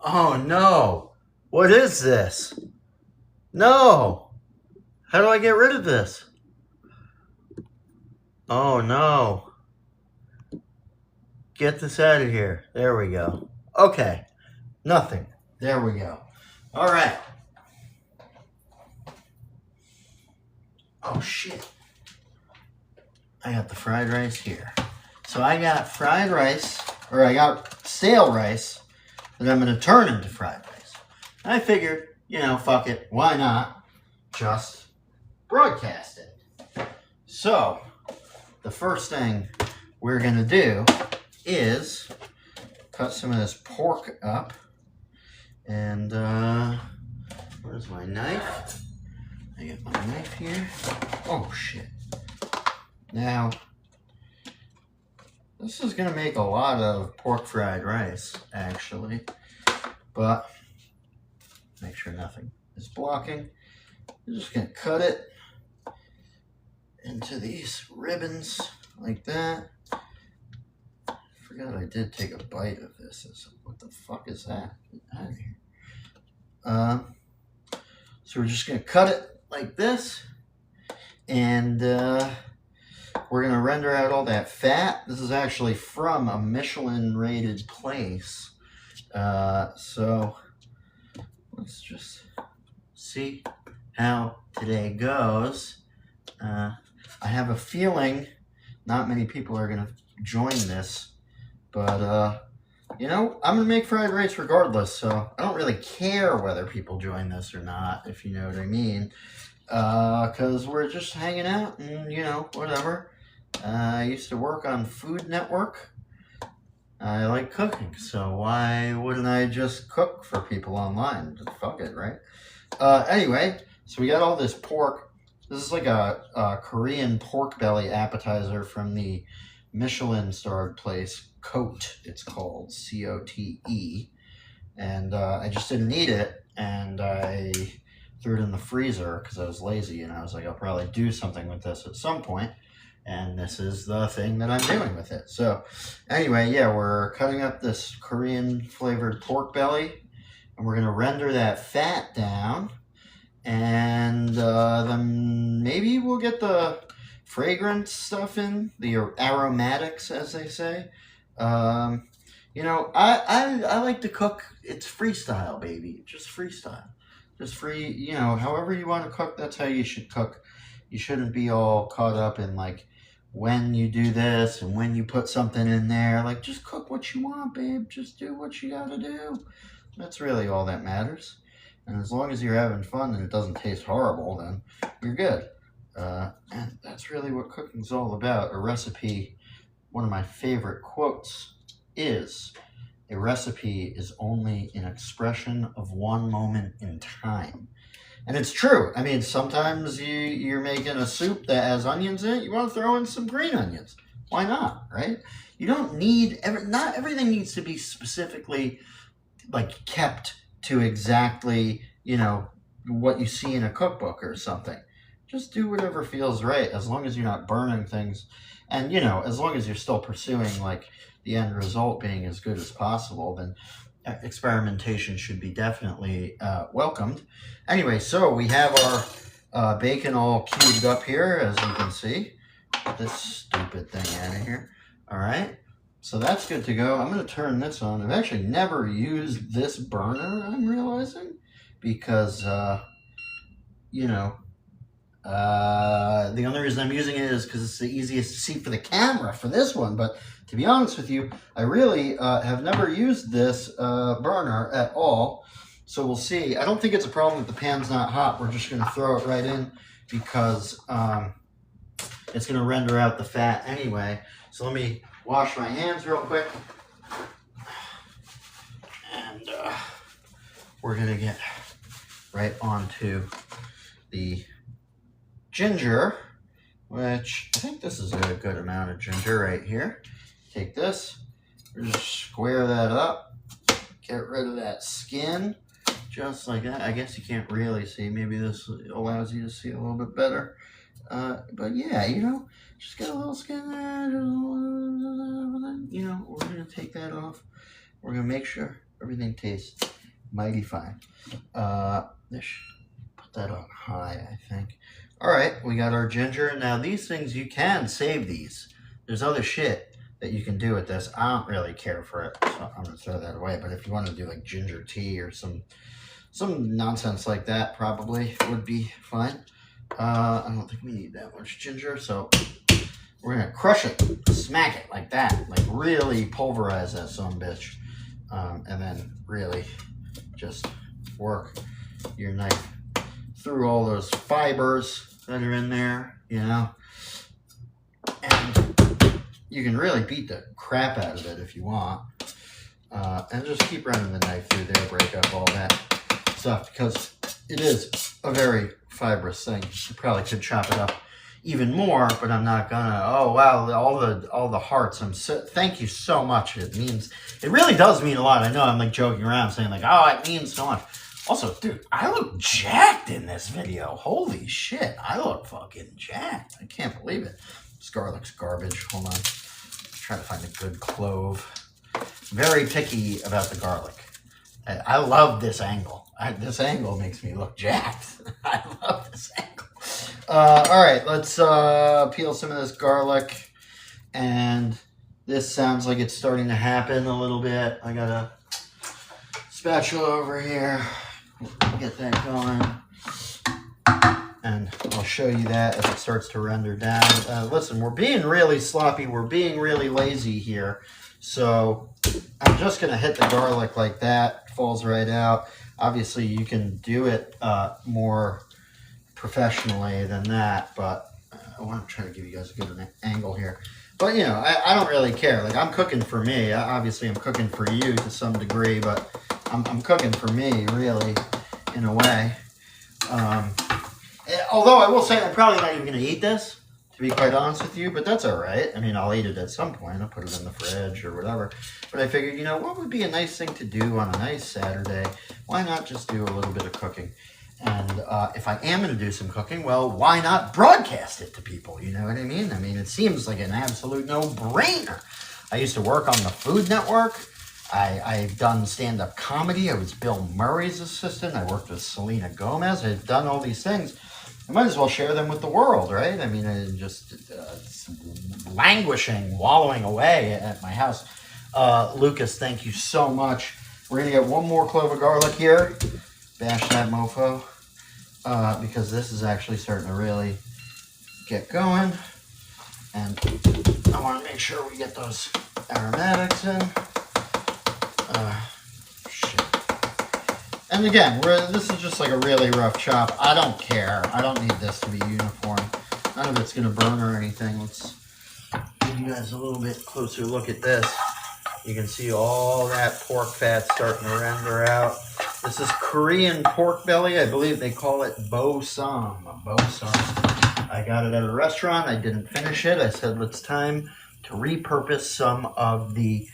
Oh no! What is this? No! How do I get rid of this? Oh no. Get this out of here. There we go. Okay. Nothing. There we go. Alright. Oh shit. I got the fried rice here. So I got fried rice, or I got stale rice that I'm going to turn into fried rice. I figured, fuck it. Why not just broadcast it? So, the first thing we're going to do is cut some of this pork up. And, where's my knife? I get my knife here. Oh, shit. Now, this is going to make a lot of pork fried rice, actually. But, make sure nothing is blocking. I'm just going to cut it into these ribbons like that. I forgot I did take a bite of this. What the fuck is that? Get out of here. So we're just going to cut it like this. And we're going to render out all that fat. This is actually from a Michelin-rated place. So let's just see how today goes. I have a feeling not many people are going to join this, but I'm going to make fried rice regardless, so I don't really care whether people join this or not, if you know what I mean, because we're just hanging out and, whatever. I used to work on Food Network. I like cooking, so why wouldn't I just cook for people online? Just fuck it, right? Anyway, so we got all this pork. This is like a Korean pork belly appetizer from the Michelin-starred place, Cote, it's called, C-O-T-E. And I just didn't eat it, and I threw it in the freezer because I was lazy, and I was like, I'll probably do something with this at some point. And this is the thing that I'm doing with it. So anyway, yeah, we're cutting up this Korean flavored pork belly, and we're going to render that fat down. And then maybe we'll get the fragrance stuff in, the aromatics, as they say. I like to cook. It's freestyle, baby. Just freestyle. Just free, however you want to cook, that's how you should cook. You shouldn't be all caught up in, like, when you do this and when you put something in there. Like, just cook what you want, babe. Just do what you gotta do. That's really all that matters. And as long as you're having fun and it doesn't taste horrible, then you're good. And that's really what cooking's all about. A recipe, one of my favorite quotes is, a recipe is only an expression of one moment in time. And it's true. I mean, sometimes you're making a soup that has onions in it. You want to throw in some green onions. Why not, right? You don't need, not everything needs to be specifically, like, kept to exactly, what you see in a cookbook or something. Just do whatever feels right, as long as you're not burning things. And, as long as you're still pursuing, like, the end result being as good as possible, then experimentation should be definitely welcomed. Anyway, so we have our bacon all cubed up here, as you can see. Get this stupid thing out of here. All right. So that's good to go. I'm going to turn this on. I've actually never used this burner, I'm realizing, because, the only reason I'm using it is because it's the easiest to see for the camera for this one. But to be honest with you, I really have never used this burner at all. So we'll see. I don't think it's a problem that the pan's not hot. We're just going to throw it right in because it's going to render out the fat anyway. So let me wash my hands real quick. And we're going to get right onto the ginger, which I think this is a good amount of ginger right here. Take this, just square that up, get rid of that skin, just like that. I guess you can't really see. Maybe this allows you to see a little bit better. But yeah, just get a little skin there. We're going to take that off. We're going to make sure Everything tastes mighty fine. Put that on high, I think. All right, we got our ginger. Now these things, you can save these. There's other shit that you can do with this. I don't really care for it, so I'm gonna throw that away. But if you want to do like ginger tea or some nonsense like that, probably would be fine. I don't think we need that much ginger, so we're gonna crush it, smack it like that, like really pulverize that son bitch, and then really just work your knife through all those fibers that are in there, you know. And you can really beat the crap out of it if you want, and just keep running the knife through there, break up all that stuff, because it is a very fibrous thing. You probably could chop it up even more, but I'm not gonna. Oh wow, all the hearts. Thank you so much. It really does mean a lot. I know I'm like joking around saying like, oh, it means so much. Also, dude, I look jacked in this video. Holy shit, I look fucking jacked. I can't believe it. This garlic's garbage. Hold on, try to find a good clove. Very picky about the garlic. I love this angle. This angle makes me look jacked. I love this angle. All right, let's peel some of this garlic. And this sounds like it's starting to happen a little bit. I got a spatula over here. Get that going. And I'll show you that as it starts to render down. Listen, we're being really sloppy. We're being really lazy here. So I'm just going to hit the garlic like that. It falls right out. Obviously, you can do it more professionally than that, but I want to try to give you guys a good angle here. But, you know, I don't really care. Like, I'm cooking for me. Obviously, I'm cooking for you to some degree, but I'm cooking for me, really, in a way. Although I will say I'm probably not even going to eat this, to be quite honest with you, but that's all right. I mean, I'll eat it at some point. I'll put it in the fridge or whatever. But I figured, you know, what would be a nice thing to do on a nice Saturday? Why not just do a little bit of cooking? And if I am going to do some cooking, well, why not broadcast it to people? You know what I mean? I mean, it seems like an absolute no-brainer. I used to work on the Food Network. I've done stand-up comedy. I was Bill Murray's assistant. I worked with Selena Gomez. I've done all these things. I might as well share them with the world, right? I mean, just languishing, wallowing away at my house. Lucas, thank you so much. We're going to get one more clove of garlic here. Bash that mofo. Because this is actually starting to really get going. And I want to make sure we get those aromatics in. Shit. And again, this is just like a really rough chop. I don't care. I don't need this to be uniform. None of it's going to burn or anything. Let's give you guys a little bit closer look at this. You can see all that pork fat starting to render out. This is Korean pork belly. I believe they call it bo sam. I got it at a restaurant. I didn't finish it. I said, it's time to repurpose some of the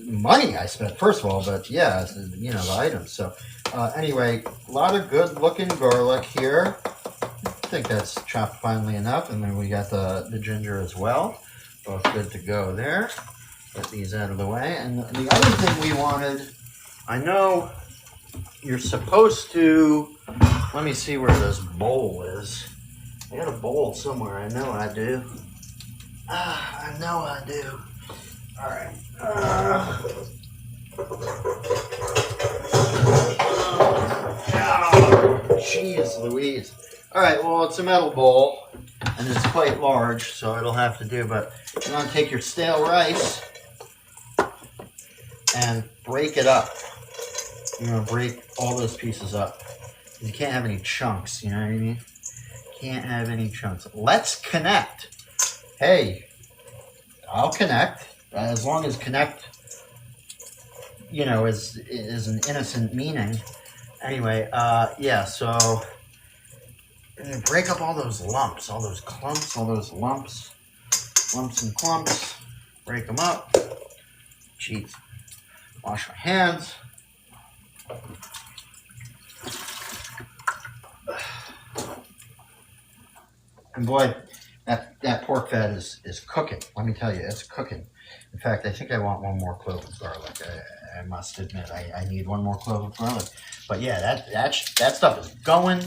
money I spent, first of all, but yeah, you know, the items. So anyway, a lot of good looking garlic here. I think that's chopped finely enough. And then we got the ginger as well. Both good to go there. Get these out of the way. And the other thing we wanted, I know you're supposed to, let me see where this bowl is. I got a bowl somewhere. I know I do. I know I do. All right. Jeez Louise. All right, well, it's a metal bowl, and it's quite large, so it'll have to do. But you're going to take your stale rice and break it up. You're going to break all those pieces up. You can't have any chunks, you know what I mean? Can't have any chunks. Let's connect. Hey, I'll connect. As long as connect, you know, is an innocent meaning. Anyway, yeah, so break up all those lumps, all those clumps, all those lumps and clumps. Break them up. Jeez. Wash my hands. And boy, that pork fat is cooking. Let me tell you, it's cooking. In fact, I think I want one more clove of garlic. I must admit, I need one more clove of garlic. But yeah, that stuff is going.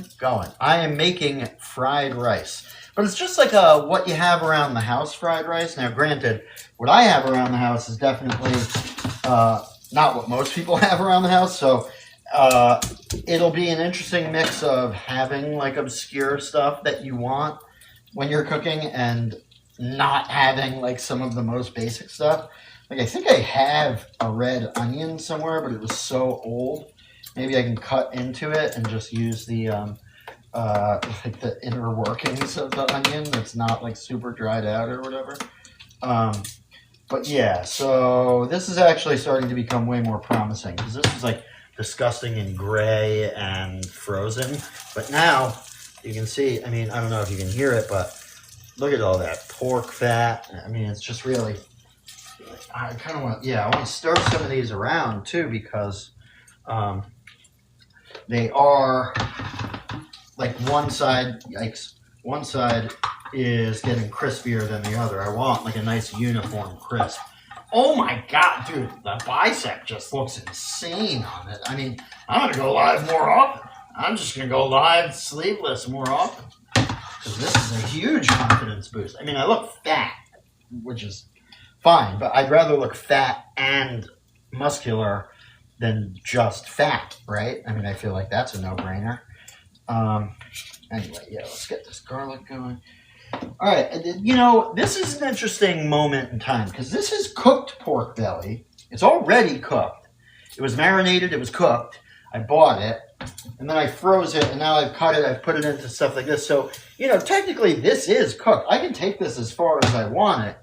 I am making fried rice. But it's just like what you have around the house fried rice. Now, granted, what I have around the house is definitely not what most people have around the house. So it'll be an interesting mix of having like obscure stuff that you want when you're cooking and not having like some of the most basic stuff. Like I think I have a red onion somewhere, but it was so old. Maybe I can cut into it and just use the like the inner workings of the onion that's not like super dried out or whatever. But yeah, so this is actually starting to become way more promising because this is like disgusting and gray and frozen. But now you can see, I mean, I don't know if you can hear it, but look at all that pork fat. I mean, it's just really, I kind of want, I want to stir some of these around too because they are like one side is getting crispier than the other. I want like a nice uniform crisp. Oh my God, dude, the bicep just looks insane on it. I mean, I'm going to go live more often. I'm just going to go live sleeveless more often. Because this is a huge confidence boost. I mean, I look fat, which is fine, but I'd rather look fat and muscular than just fat, right? I mean, I feel like that's a no-brainer. Anyway, let's get this garlic going. All right, you know, this is an interesting moment in time because this is cooked pork belly. It's already cooked. It was marinated. It was cooked. I bought it, and then I froze it, and now I've cut it. I've put it into stuff like this. So, you know, technically this is cooked. I can take this as far as I want it.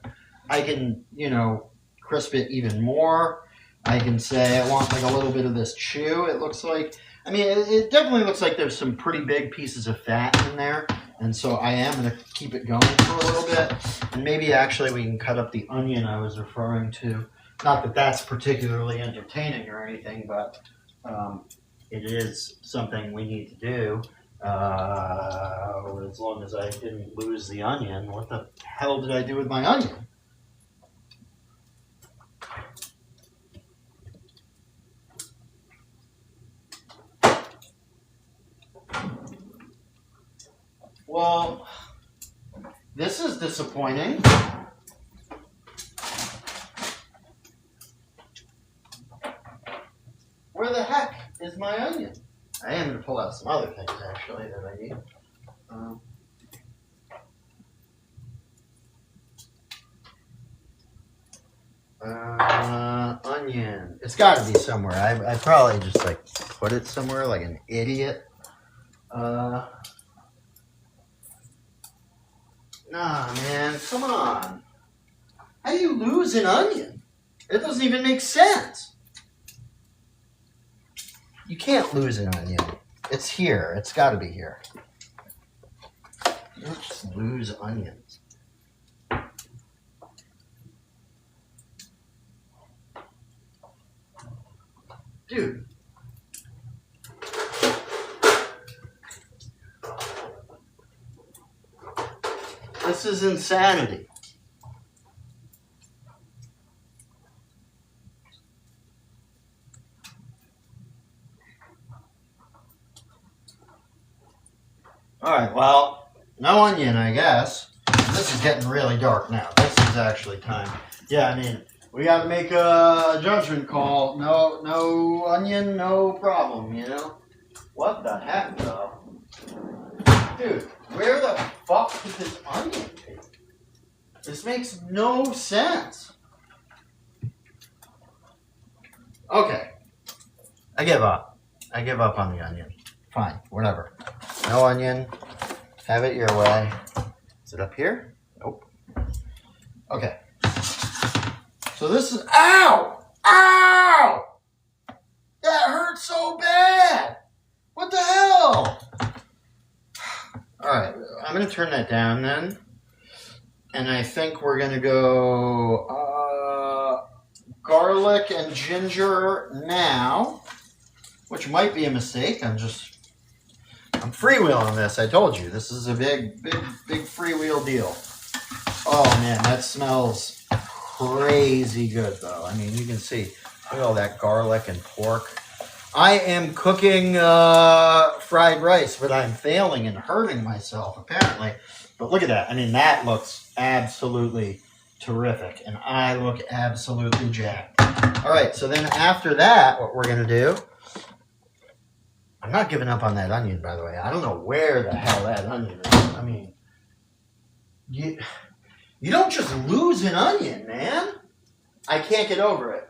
I can, you know, crisp it even more. I can say I want like a little bit of this chew, it looks like. I mean, it definitely looks like there's some pretty big pieces of fat in there. And so I am going to keep it going for a little bit. And maybe actually we can cut up the onion I was referring to. Not that that's particularly entertaining or anything, but it is something we need to do. As long as I didn't lose the onion. What the hell did I do with my onion? Well, this is disappointing. Where the heck is my onion? I am going to pull out some other things, actually, that I need. Onion. It's got to be somewhere. I probably just, like, put it somewhere like an idiot. Nah, man, come on. How do you lose an onion? It doesn't even make sense. You can't lose an onion. It's here. It's got to be here. You don't just lose onions. Dude. This is insanity. All right, well, no onion, I guess. This is getting really dark now. This is actually time. Yeah, I mean, we got to make a judgment call. No onion, no problem, you know? What the heck, though? Dude, where the fuck did this onion be? This makes no sense. Okay. I give up. I give up on the onion. Fine, whatever. No onion. Have it your way. Is it up here? Nope. Okay. So this is... Ow! Ow! That hurts so bad! What the hell? Alright, I'm going to turn that down then. And I think we're going to go garlic and ginger now. Which might be a mistake. I'm freewheeling this. I told you. This is a big freewheel deal. Oh man, that smells crazy good though. I mean, you can see, look at all that garlic and pork. I am cooking fried rice, but I'm failing and hurting myself apparently. But look at that. I mean, that looks absolutely terrific, and I look absolutely jacked. All right, so then after that, what we're gonna do? I'm not giving up on that onion, by the way. I don't know where the hell that onion is. I mean, you don't just lose an onion, man. I can't get over it.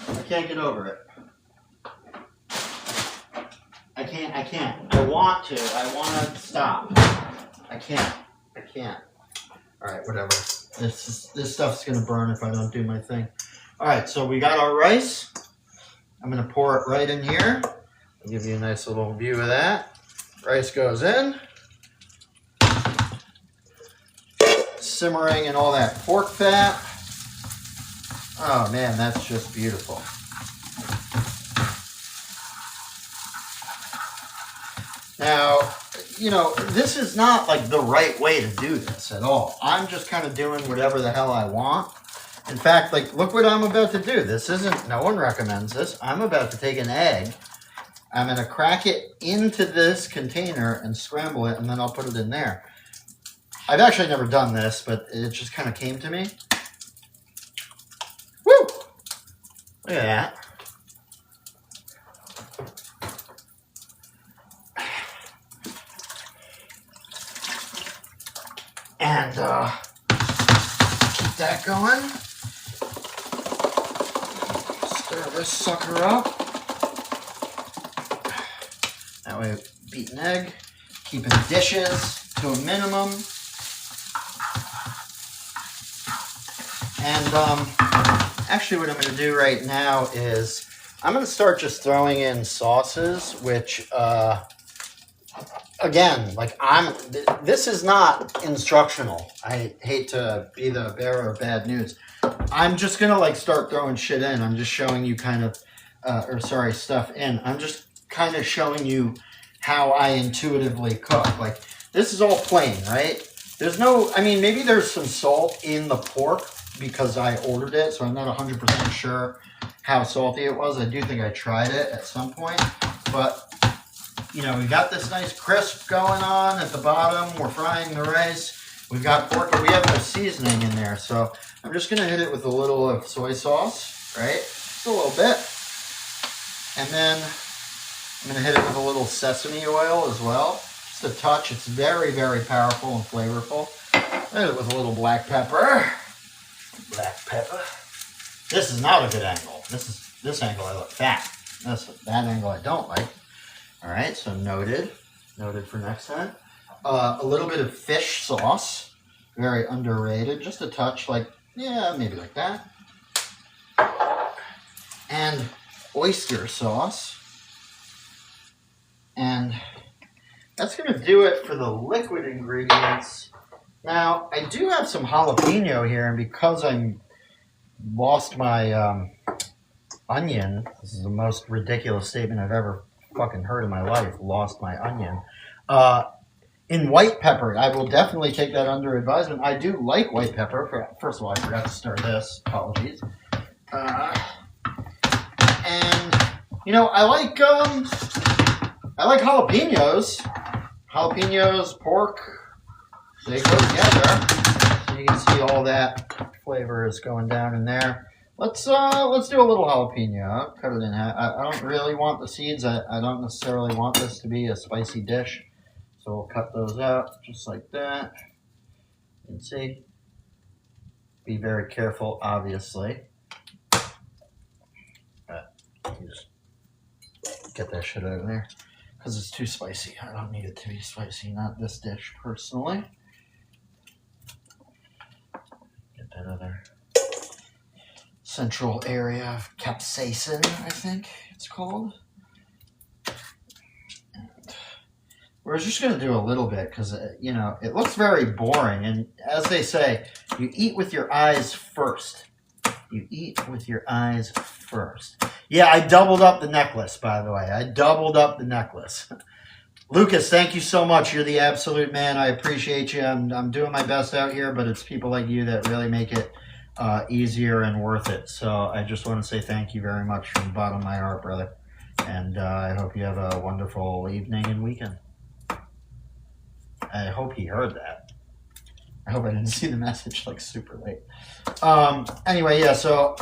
I can't get over it. I can't. I want to stop. I can't. All right, whatever. This stuff's gonna burn if I don't do my thing. All right, so we got our rice. I'm gonna pour it right in here. I'll give you a nice little view of that. Rice goes in. Simmering in all that pork fat. Oh man, that's just beautiful. Now, you know, this is not like the right way to do this at all. I'm just kind of doing whatever the hell I want. In fact, like, look what I'm about to do. This isn't, no one recommends this. I'm about to take an egg. I'm going to crack it into this container and scramble it, and then I'll put it in there. I've actually never done this, but it just kind of came to me. Woo! Look at that. And keep that going. Stir this sucker up. That way, beaten egg. Keeping dishes to a minimum. And actually what I'm going to do right now is I'm going to start just throwing in sauces, which, again, like this is not instructional. I hate to be the bearer of bad news. I'm just going to like start throwing shit in. I'm just showing you kind of, stuff in. I'm just kind of showing you how I intuitively cook. Like this is all plain, right? There's no, I mean, maybe there's some salt in the pork because I ordered it, so I'm not 100% sure how salty it was. I do think I tried it at some point, but you know, we got this nice crisp going on at the bottom. We're frying the rice. We've got pork, and we have no seasoning in there, so I'm just gonna hit it with a little of soy sauce, right? Just a little bit, and then I'm gonna hit it with a little sesame oil as well, just a touch. It's very, very powerful and flavorful. Hit it with a little black pepper. Black pepper. This is not a good angle. This angle I look fat. That angle I don't like. All right, so noted for next time. A little bit of fish sauce, very underrated. Just a touch, like maybe like that. And oyster sauce, and that's gonna do it for the liquid ingredients. Now, I do have some jalapeno here, and because I lost my onion, this is the most ridiculous statement I've ever fucking heard in my life, lost my onion. In white pepper, I will definitely take that under advisement. I do like white pepper. First of all, I forgot to stir this. Apologies. And, you know, I like jalapenos. Jalapenos, pork. They go together, so you can see all that flavor is going down in there. Let's do a little jalapeno. I'll cut it in half. I don't really want the seeds. I don't necessarily want this to be a spicy dish, so we'll cut those out just like that. You can see. Be very careful, obviously. You just get that shit out of there because it's too spicy. I don't need it to be spicy. Not this dish, personally. That other central area of capsaicin, I think it's called. And we're just going to do a little bit because, you know, it looks very boring. And as they say, you eat with your eyes first. You eat with your eyes first. Yeah, I doubled up the necklace, by the way. I doubled up the necklace. Lucas, thank you so much. You're the absolute man. I appreciate you. I'm doing my best out here, but it's people like you that really make it easier and worth it. So I just want to say thank you very much from the bottom of my heart, brother. And I hope you have a wonderful evening and weekend. I hope he heard that. I hope I didn't see the message like super late. Anyway, yeah, so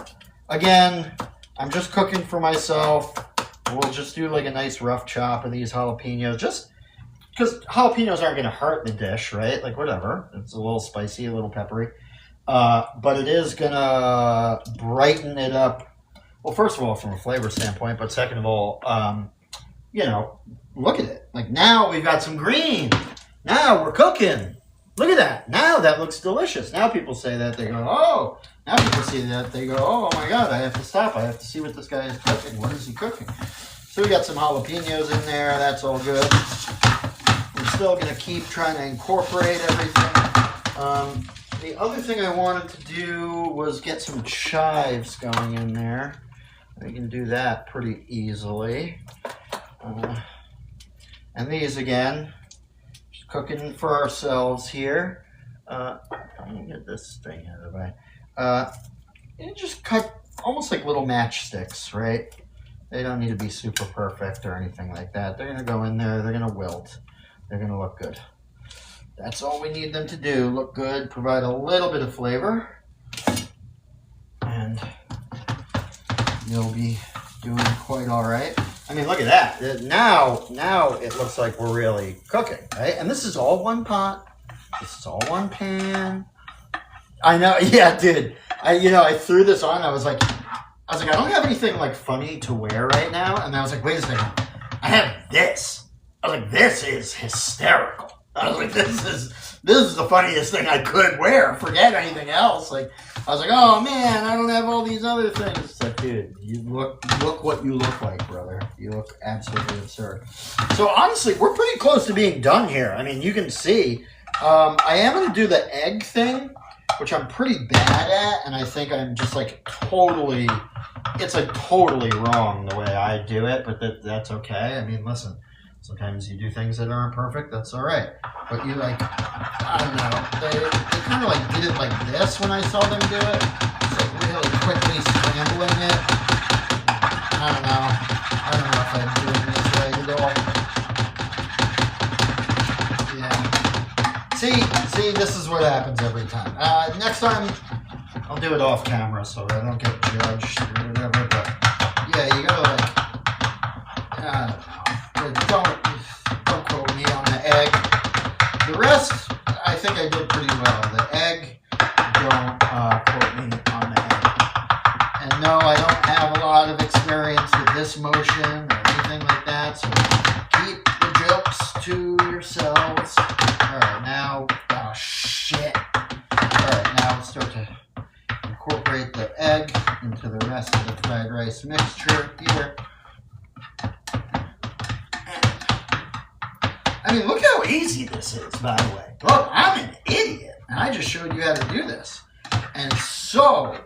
again, I'm just cooking for myself. We'll just do like a nice rough chop of these jalapenos, just because jalapenos aren't going to hurt the dish, right? Like whatever. It's a little spicy, a little peppery. But it is going to brighten it up. Well, first of all, from a flavor standpoint, but second of all, you know, look at it. Like now we've got some green. Now we're cooking. Look at that. Now that looks delicious. Now people say that, they go, oh. Now people see that, they go, oh my God, I have to stop. I have to see what this guy is cooking. What is he cooking? So we got some jalapenos in there. That's all good. We're still going to keep trying to incorporate everything. The other thing I wanted to do was get some chives going in there. We can do that pretty easily. And these again, just cooking for ourselves here. Let me get this thing out of the way. And just cut almost like little matchsticks, right? They don't need to be super perfect or anything like that. They're going to go in there. They're going to wilt. They're going to look good. That's all we need them to do. Look good, provide a little bit of flavor. And you'll be doing quite all right. I mean, look at that. Now it looks like we're really cooking, right? And this is all one pot. This is all one pan. I know, yeah, dude. I threw this on. I was like, I don't have anything like funny to wear right now. And I was like, wait a second. I have this. I was like, this is hysterical. I was like, this is the funniest thing I could wear. Forget anything else. Like, I was like, oh man, I don't have all these other things. It's like, dude, you look what you look like, brother. You look absolutely absurd. So honestly, we're pretty close to being done here. I mean, you can see. I am going to do the egg thing, which I'm pretty bad at, and I think I'm just like totally, it's like totally wrong the way I do it, but that's okay. I mean, listen, sometimes you do things that aren't perfect, that's all right. But you like, I don't know, they kind of like did it like this when I saw them do it. It's like really quickly scrambling it. I don't know if I'm doing this right at all. See, this is what happens every time. Next time, I'll do it off camera so I don't get judged or whatever. But yeah, you gotta like, don't quote me on the egg. The rest, I think I did pretty well. The egg, don't quote me on the egg. And no, I don't have a lot of experience with this motion or anything like that. So keep the jokes to yourselves. Alright, now, oh shit. Alright, now let's start to incorporate the egg into the rest of the fried rice mixture here. I mean, look how easy this is, by the way. Look, I'm an idiot, and I just showed you how to do this. And it's so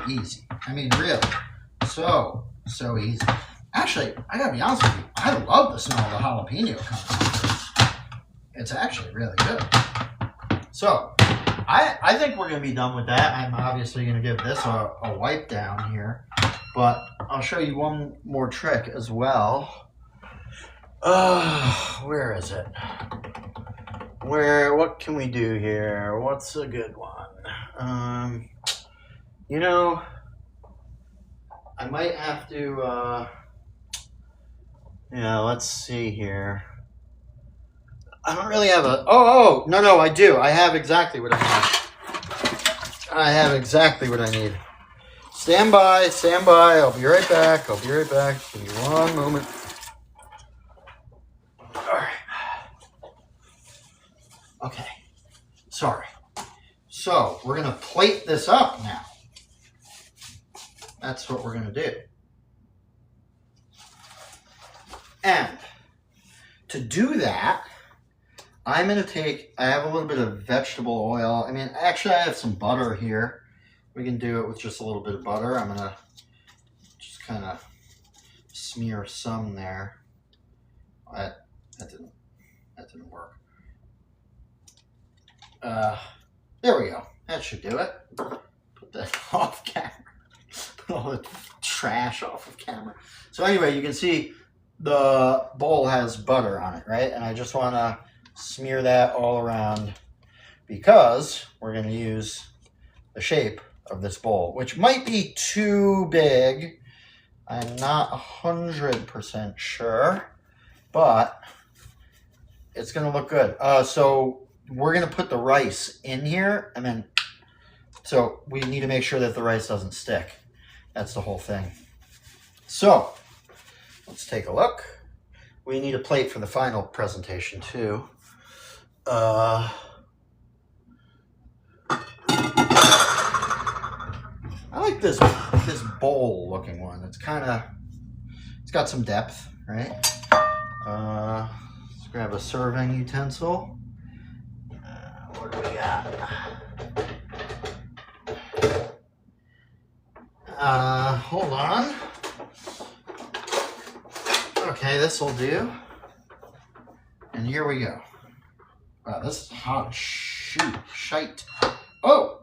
easy. I mean, really, so easy. Actually, I gotta be honest with you, I love the smell of the jalapeno coming out. It's actually really good. So, I think we're going to be done with that. I'm obviously going to give this a wipe down here. But I'll show you one more trick as well. Where is it? What can we do here? What's a good one? I might have to, let's see here. I don't really have a... No, I do. I have exactly what I need. Stand by. I'll be right back. Give me one moment. All right. Okay. Sorry. So, we're going to plate this up now. That's what we're going to do. And to do that, I'm going to I have a little bit of vegetable oil. I mean, actually, I have some butter here. We can do it with just a little bit of butter. I'm going to just kind of smear some there. That didn't work. There we go. That should do it. Put that off camera. Put all the trash off of camera. So anyway, you can see the bowl has butter on it, right? And I just want to smear that all around because we're going to use the shape of this bowl, which might be too big. I'm not 100% sure, but it's going to look good. So we're going to put the rice in here, and then so we need to make sure that the rice doesn't stick. That's the whole thing. So let's take a look. We need a plate for the final presentation too. I like this bowl looking one. It's got some depth, right? Let's grab a serving utensil. What do we got? Hold on. Okay, this will do. And here we go. Wow, this is hot as shite. Oh!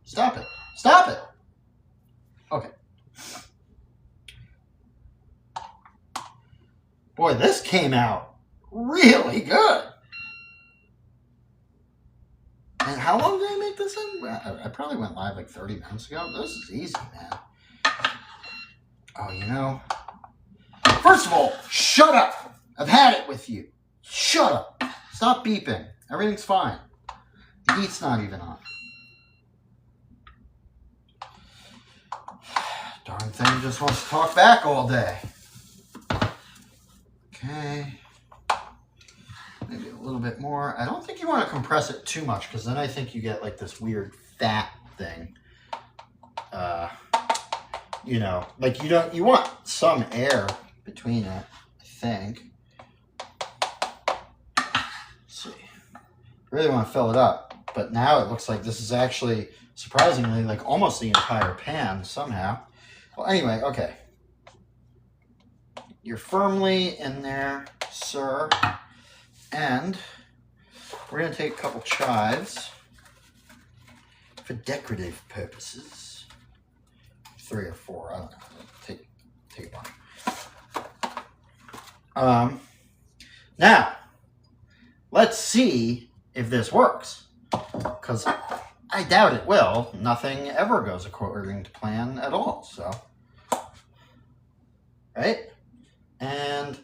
Stop it. Stop it! Okay. Boy, this came out really good. And how long did I make this in? I probably went live like 30 minutes ago. This is easy, man. Oh, you know. First of all, shut up. I've had it with you. Shut up. Stop beeping. Everything's fine. The heat's not even on. Darn thing just wants to talk back all day. Okay. Maybe a little bit more. I don't think you want to compress it too much because then I think you get like this weird fat thing. You know, like you want some air between it, I think. Let's see. Really want to fill it up, but now it looks like this is actually surprisingly like almost the entire pan somehow. Well, anyway, okay. You're firmly in there, sir. And we're going to take a couple chives for decorative purposes. 3 or 4, I don't know. Take one. Now, let's see if this works. Because I doubt it will. Nothing ever goes according to plan at all. So, right? And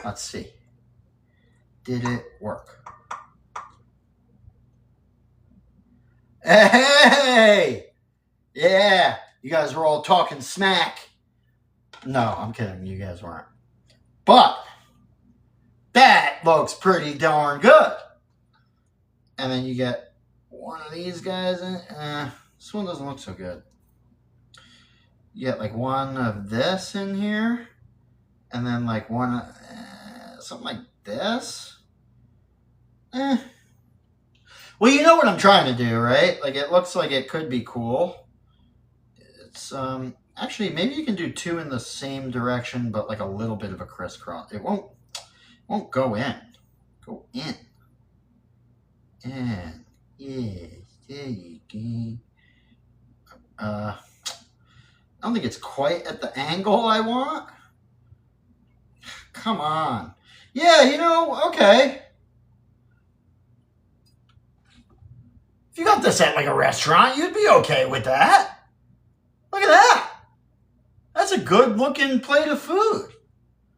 let's see. Did it work? Hey! Yeah! You guys were all talking smack. No, I'm kidding. You guys weren't. But that looks pretty darn good. And then you get one of these guys in. This one doesn't look so good. You get like one of this in here. And then like one, something like this. Well, you know what I'm trying to do, right? Like it looks like it could be cool. It's, actually maybe you can do 2 in the same direction, but like a little bit of a crisscross. It won't go in. Go in. And, yeah, there you go. I don't think it's quite at the angle I want. Come on. Yeah, you know, okay. If you got this at like a restaurant, you'd be okay with that. Look at that. That's a good looking plate of food.